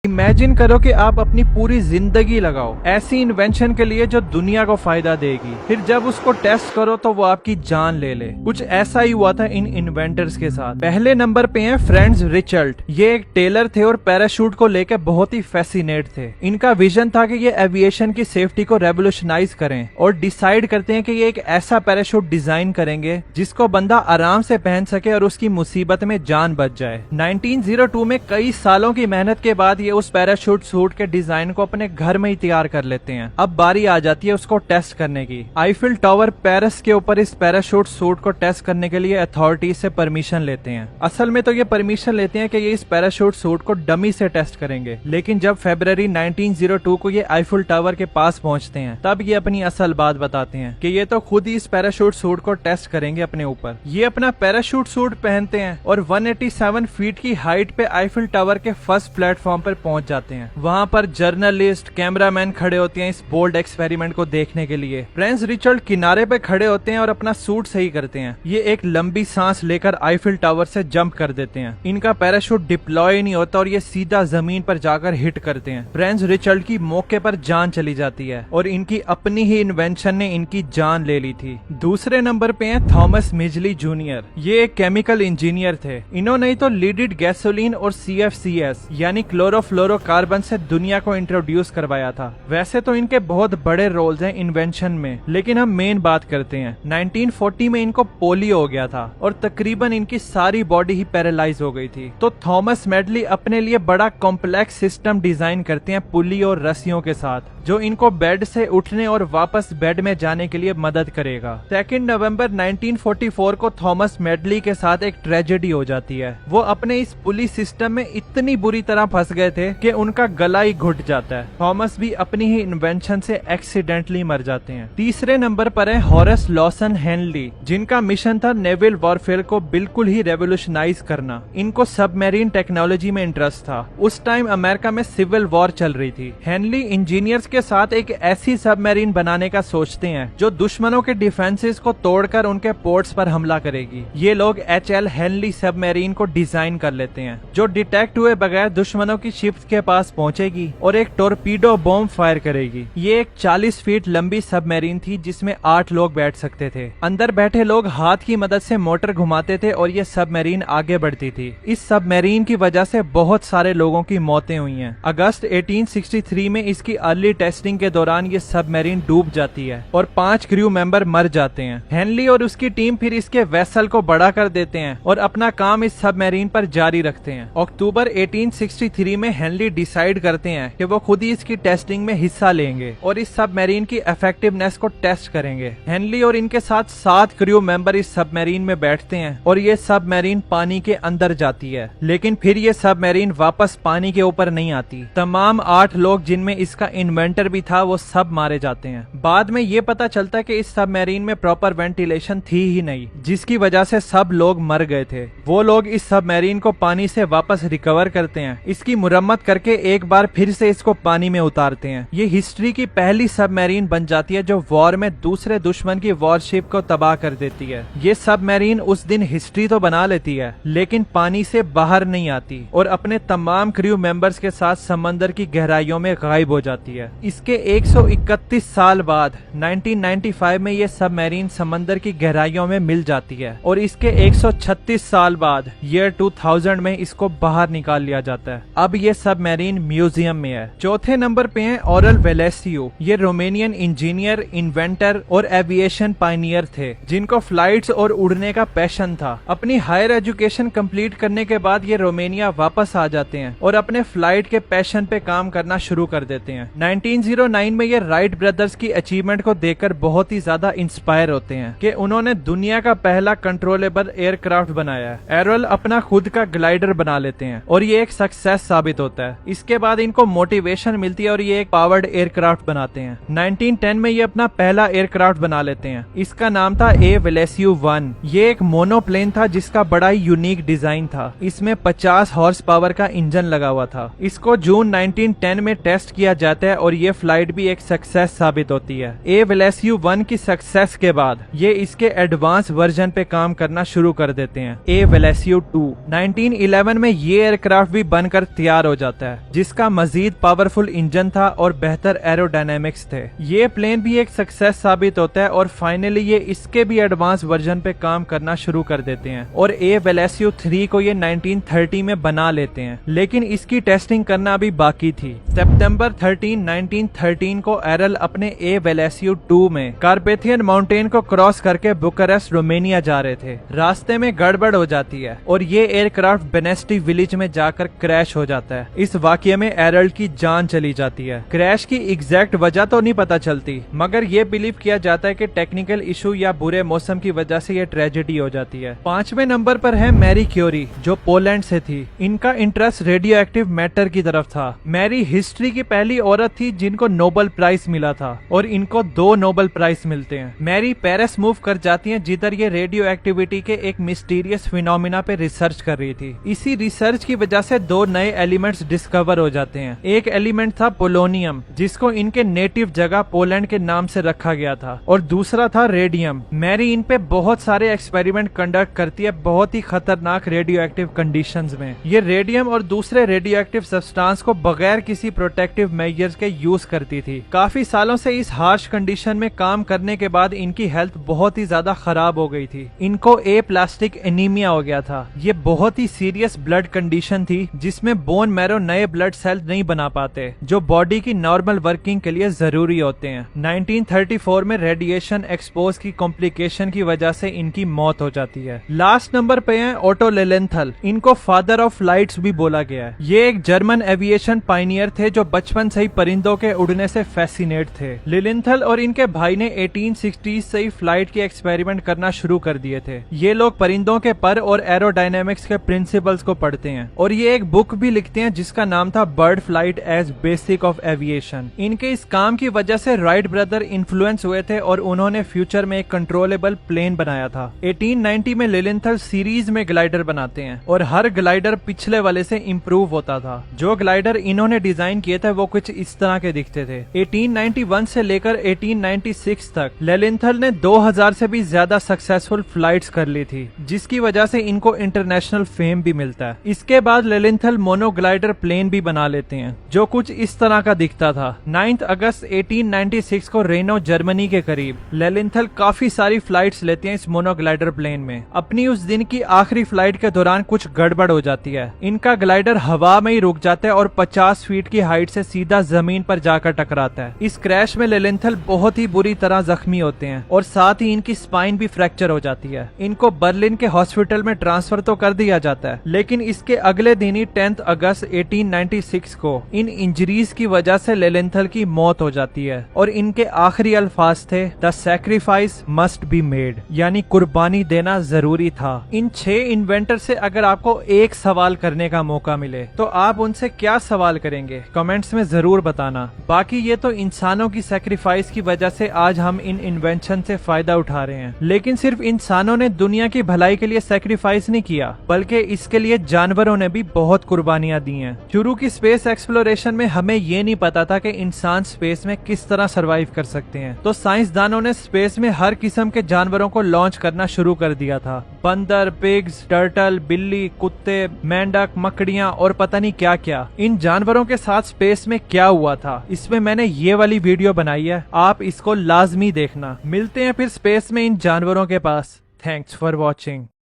Imagine करो कि आप अपनी पूरी जिंदगी लगाओ ऐसी इन्वेंशन के लिए जो दुनिया को फायदा देगी, फिर जब उसको टेस्ट करो तो वो आपकी जान ले ले। कुछ ऐसा ही हुआ था इन इन्वेंटर्स के साथ। पहले नंबर पे हैं फ्रेंड्स रिचर्ड। ये एक टेलर थे और पैराशूट को लेकर बहुत ही फैसिनेट थे। इनका विजन था कि ये एविएशन की सेफ्टी को रेवोल्यूशनाइज करें और डिसाइड करते हैं कि ये एक ऐसा पैराशूट डिजाइन करेंगे जिसको बंदा आराम से पहन सके और उसकी मुसीबत में जान बच जाए। 1902 में कई सालों की मेहनत के बाद ये उस पैराशूट सूट के डिजाइन को अपने घर में ही तैयार कर लेते हैं। अब बारी आ जाती है उसको टेस्ट करने की। आईफिल टावर पेरिस के ऊपर इस पैराशूट सूट को टेस्ट करने के लिए अथॉरिटीज से परमिशन लेते हैं। असल में तो ये परमिशन लेते हैं कि ये इस पैराशूट सूट को डमी से टेस्ट करेंगे, लेकिन जब फरवरी 1902 को ये आईफिल टावर के पास पहुंचते हैं तब ये अपनी असल बात बताते हैं कि ये तो खुद ही इस पैराशूट सूट को टेस्ट करेंगे अपने ऊपर। ये अपना पैराशूट सूट पहनते हैं और 187 फीट की हाइट पे आईफिल टावर के फर्स्ट प्लेटफॉर्म पर पहुंच जाते हैं। वहां पर जर्नलिस्ट, कैमरामैन खड़े होते हैं इस बोल्ड एक्सपेरिमेंट को देखने के लिए। फ्रेंड्स रिचर्ड किनारे पे खड़े होते हैं और अपना सूट सही करते हैं। ये एक लंबी सांस लेकर आईफिल टावर से जंप कर देते हैं। इनका पैराशूट डिप्लॉय नहीं होता और ये सीधा जमीन पर जाकर हिट करते हैं। फ्रेंड्स रिचर्ड की मौके पर जान चली जाती है और इनकी अपनी ही इन्वेंशन ने इनकी जान ले ली थी। दूसरे नंबर पे है थॉमस मिजली जूनियर। ये एक केमिकल इंजीनियर थे। इन्होंने ही तो लीडिड गैसोलीन और CFCS यानी क्लोरोफ्लोरोकार्बन से दुनिया को इंट्रोड्यूस करवाया था। वैसे तो इनके बहुत बड़े रोल्स हैं इन्वेंशन में, लेकिन हम मेन बात करते हैं। 1940 में इनको पोलियो हो गया था और तकरीबन इनकी सारी बॉडी ही पैरालाइज हो गई थी। तो थॉमस मेडली अपने लिए बड़ा कॉम्प्लेक्स सिस्टम डिजाइन करते हैं पुली और रस्सियों के साथ, जो इनको बेड से उठने और वापस बेड में जाने के लिए मदद करेगा। 2 नवंबर 1944 को थॉमस मेडली के साथ एक ट्रेजेडी हो जाती है। वो अपने इस पुली सिस्टम में इतनी बुरी तरह फंस गए थे कि उनका गला ही घुट जाता है। थॉमस भी अपनी ही इन्वेंशन से एक्सीडेंटली मर जाते हैं। तीसरे नंबर पर है हॉरेस लॉसन हेनली, जिनका मिशन था नेवल वॉरफेयर को बिल्कुल ही रेवोल्यूशनाइज करना। इनको सबमरीन टेक्नोलॉजी में इंटरेस्ट था। उस टाइम अमेरिका में सिविल वॉर चल रही थी। हेनली इंजीनियर्स के साथ एक ऐसी सबमरीन बनाने का सोचते हैं जो दुश्मनों के डिफेंसेस को तोड़कर उनके पोर्ट्स पर हमला करेगी। ये लोग HL हेनली सबमरीन को डिजाइन कर लेते हैं, जो डिटेक्ट हुए बगैर दुश्मनों की शिप्स के पास पहुंचेगी और एक टोरपीडो बॉम्ब फायर करेगी। ये एक 40 फीट लंबी सबमरीन थी जिसमें 8 लोग बैठ सकते थे। अंदर बैठे लोग हाथ की मदद से मोटर घुमाते थे और ये सबमरीन आगे बढ़ती थी। इस सबमरीन की वजह से बहुत सारे लोगों की मौतें हुई हैं। अगस्त 1863 में इसकी अर्ली टेस्टिंग के दौरान ये सबमरीन डूब जाती है और 5 क्रू मेंबर मर जाते हैं। हेनली और उसकी टीम फिर इसके वेसल को बड़ा कर देते हैं और अपना काम इस सबमरीन पर जारी रखते हैं। अक्टूबर 1863 में हेनली डिसाइड करते हैं कि वो खुद ही इसकी टेस्टिंग में हिस्सा लेंगे और इस सबमरीन की इफेक्टिवनेस को टेस्ट करेंगे। हेनली और इनके साथ 7 क्रू मेंबर इस सबमरीन में बैठते हैं और ये सबमरीन पानी के अंदर जाती है, लेकिन फिर ये सबमरीन वापस पानी के ऊपर नहीं आती। तमाम 8 लोग जिनमें इसका इन्वेंटर भी था वो सब मारे जाते हैं। बाद में ये पता चलता है कि इस सबमरीन में प्रॉपर वेंटिलेशन थी ही नहीं, जिसकी वजह से सब लोग मर गए थे। वो लोग इस सबमरीन को पानी से वापस रिकवर करते हैं, इसकी मुरम्मत करके एक बार फिर से इसको पानी में उतारते हैं। ये हिस्ट्री की पहली सबमरीन बन जाती है जो वॉर में दूसरे दुश्मन की वॉरशिप को तबाह कर देती है। ये सबमरीन उस दिन हिस्ट्री तो बना लेती है, लेकिन पानी से बाहर नहीं आती और अपने तमाम क्रू मेंबर्स के साथ समंदर की गहराइयों में गायब हो जाती है। इसके 131 साल बाद 1995 में ये सबमरीन समंदर की गहराइयों में मिल जाती है और इसके 136 साल बाद ईयर 2000 में इसको बाहर निकाल लिया जाता है। अब ये सबमरीन म्यूजियम में है। चौथे नंबर पे है ऑरल वेलेसियो। ये रोमेनियन इंजीनियर, इन्वेंटर और एविएशन पायनियर थे, जिनको फ्लाइट्स और उड़ने का पैशन था। अपनी हायर एजुकेशन कंप्लीट करने के बाद ये रोमेनिया वापस आ जाते हैं और अपने फ्लाइट के पैशन पे काम करना शुरू कर देते हैं। 1909 में ये राइट ब्रदर्स की अचीवमेंट को देखकर बहुत ही ज्यादा इंस्पायर होते हैं कि उन्होंने दुनिया का पहला कंट्रोलेबल एयरक्राफ्ट बनाया है। एरल अपना खुद का ग्लाइडर बना लेते हैं और ये एक सक्सेस साबित होता है। इसके बाद इनको मोटिवेशन मिलती है और ये एक पावर्ड एयरक्राफ्ट बनाते हैं। 1910 में ये अपना पहला एयरक्राफ्ट बना लेते हैं। इसका नाम था ए वेलेसियो 1। ये एक मोनोप्लेन था जिसका बड़ा ही यूनिक डिजाइन था। इसमें 50 हॉर्स पावर का इंजन लगा हुआ था। इसको जून 1910 में टेस्ट किया जाता है और ये फ्लाइट भी एक सक्सेस साबित होती है। ए वेलेसियो 1 की सक्सेस के बाद ये इसके एडवांस वर्जन पे काम करना शुरू कर देते हैं, ए वेलेसियो 2। 1911 में ये एयरक्राफ्ट भी बनकर तैयार हो हो जाता है, जिसका मजीद पावरफुल इंजन था और बेहतर एरोडायनेमिक्स थे। ये प्लेन भी एक सक्सेस साबित होता है और फाइनली ये इसके भी एडवांस वर्जन पे काम करना शुरू कर देते हैं और ए वेलेसियो 3 को ये 1930 में बना लेते हैं, लेकिन इसकी टेस्टिंग करना अभी बाकी थी। सितंबर 13, 1913 को एरल अपने ए वेलेसियो 2 में कार्पेथियन माउंटेन को क्रॉस करके बुकारेस्ट रोमानिया जा रहे थे। रास्ते में गड़बड़ हो जाती है और ये एयरक्राफ्ट बेनेस्टी विलेज में जाकर क्रैश हो जाता है। इस वाकये में एरल की जान चली जाती है। क्रैश की एग्जैक्ट वजह तो नहीं पता चलती, मगर ये बिलीव किया जाता है कि टेक्निकल इशू या बुरे मौसम की वजह से ये ट्रेजेडी हो जाती है। 5वें नंबर पर है मैरी क्यूरी, जो पोलैंड से थी। इनका इंटरेस्ट रेडियो एक्टिव मैटर की तरफ था। मैरी हिस्ट्री की पहली औरत थी जिनको नोबेल प्राइज मिला था और इनको 2 नोबेल प्राइज मिलते हैं। मैरी पेरिस मूव कर जाती हैं, जिधर ये रेडियो एक्टिविटी के एक मिस्टीरियस फिनोमिना पे रिसर्च कर रही थी। इसी रिसर्च की वजह से 2 नए एलिमेंट्स डिस्कवर हो जाते हैं। एक एलिमेंट था पोलोनियम, जिसको इनके नेटिव जगह पोलैंड के नाम से रखा गया था, और दूसरा था रेडियम। मैरी इन पे बहुत सारे एक्सपेरिमेंट कंडक्ट करती है बहुत ही खतरनाक रेडियो एक्टिव कंडीशंस में। ये रेडियम और दूसरे रेडियो एक्टिव सब्सटेंस को बगैर किसी प्रोटेक्टिव मेजर्स के यूज करती थी। काफी सालों से इस हार्श कंडीशन में काम करने के बाद इनकी हेल्थ बहुत ही ज्यादा खराब हो गई थी। इनको प्लास्टिक एनीमिया हो गया था। ये बहुत ही सीरियस ब्लड कंडीशन थी, जिसमें बोन मैरो नए ब्लड सेल नहीं बना पाते, जो बॉडी की नॉर्मल वर्किंग के लिए जरूरी होते हैं। 1934 में रेडिएशन एक्सपोज की कॉम्प्लिकेशन की वजह से इनकी मौत हो जाती है। लास्ट नंबर पे है ओटो लेलेंथल। इनको फादर ऑफ फ्लाइट्स भी बोला गया है। ये एक जर्मन एविएशन पायनियर थे जो बचपन से ही परिंदों के उड़ने से फैसिनेट थे। लेलेंथल और इनके भाई ने 1860 से ही फ्लाइट के एक्सपेरिमेंट करना शुरू कर दिए थे। ये लोग परिंदों के पर और एरोडायनेमिक्स के प्रिंसिपल्स को पढ़ते हैं और ये एक बुक भी लिखते हैं जिसका नाम था bird flight as basic of aviation. इनके इस काम की वजह से राइट ब्रदर इन्फ्लुएंस हुए थे और उन्होंने फ्यूचर में एक कंट्रोलेबल प्लेन बनाया था। 1890 में लेलेंथल सीरीज में ग्लाइडर बनाते हैं और हर ग्लाइडर पिछले वाले से इम्प्रूव होता था। जो ग्लाइडर इन्होंने डिजाइन किए थे वो कुछ इस तरह के दिखते थे। 1891 से लेकर 1896 तक लेलेंथल ने 2000 से भी ज्यादा सक्सेसफुल फ्लाइट्स कर ली थी, जिसकी वजह से इनको इंटरनेशनल फेम भी मिलता है। इसके बाद लेलेंथल मोनोग्लाइडर प्लेन भी बना लेते हैं जो कुछ इस तरह का दिखता था। 9 अगस्त 1896 को रेनो जर्मनी के करीब लेलेंथल काफी सारी फ्लाइट्स लेते हैं इस मोनोग्लाइडर प्लेन में। अपनी उस दिन की आखिरी फ्लाइट के दौरान कुछ गड़बड़ हो जाती है। इनका ग्लाइडर हवा में ही रुक जाता है और 50 फीट की हाइट से सीधा जमीन पर जाकर टकराता है। इस क्रैश में लेलेंथल बहुत ही बुरी तरह जख्मी होते हैं और साथ ही इनकी स्पाइन भी फ्रैक्चर हो जाती है। इनको बर्लिन के हॉस्पिटल में ट्रांसफर तो कर दिया जाता है, लेकिन इसके अगले दिन ही 10 अगस्त 1896 को इन इंजरीज की वजह से लेलेंथल की मौत हो जाती है और इनके आखिरी अल्फाज थे the sacrifice must be made, यानी कुर्बानी देना जरूरी था। इन 6 इन्वेंटर से अगर आपको एक सवाल करने का मौका मिले तो आप उनसे क्या सवाल करेंगे? कमेंट्स में जरूर बताना। बाकी ये तो इंसानों की सैक्रिफाइस की वजह से आज हम इन इन्वेंशन से फायदा उठा रहे हैं, लेकिन सिर्फ इंसानों ने दुनिया की भलाई के लिए सैक्रिफाइस नहीं किया, बल्कि इसके लिए जानवरों ने भी बहुत कुर्बानियां दी हैं। शुरू की स्पेस एक्सप्लोरेशन में हमें ये नहीं पता था कि इंसान स्पेस में किस तरह सरवाइव कर सकते हैं, तो साइंसदानों ने स्पेस में हर किस्म के जानवरों को लॉन्च करना शुरू कर दिया था। बंदर, पिग्स, टर्टल, बिल्ली, कुत्ते, मेंढक, मकड़ियां और पता नहीं क्या क्या। इन जानवरों के साथ स्पेस में क्या हुआ था, इसमें मैंने ये वाली वीडियो बनाई है, आप इसको लाजमी देखना। मिलते हैं फिर स्पेस में इन जानवरों के पास। Thanks for watching.